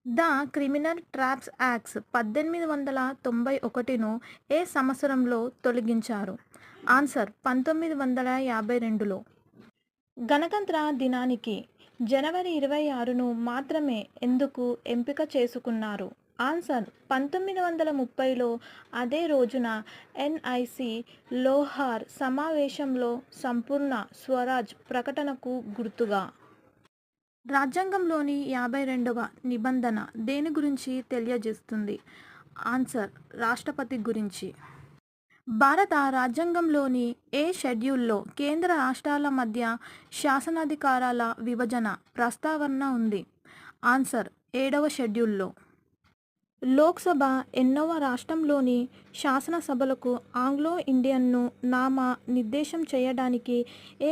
The criminal traps acts 1891ను ఏ సంవత్సరంలో తొలగించారు? Answer 1952లో. గణతంత్ర దినానికి జనవరి 26ను మాత్రమే ఎందుకు ఎంపిక చేసుకున్నారు? ఆన్సర్ 1930లో అదే రోజున ఎన్ఐసి లోహార్ సమావేశంలో సంపూర్ణ స్వరాజ్ ప్రకటనకు గుర్తుగా. రాజ్యాంగంలోని 52వ నిబంధన దేని గురించి తెలియజేస్తుంది? ఆన్సర్ రాష్ట్రపతి గురించి. భారత రాజ్యాంగంలోని ఏ షెడ్యూల్లో కేంద్ర రాష్ట్రాల మధ్య శాసనాధికారాల విభజన ప్రస్తావన ఉంది? ఆన్సర్ 7వ షెడ్యూల్లో. లోక్సభ ఎన్నవ రాష్ట్రంలోని శాసనసభలకు ఆంగ్లో ఇండియన్ను నామ నిర్దేశం చేయడానికి ఏ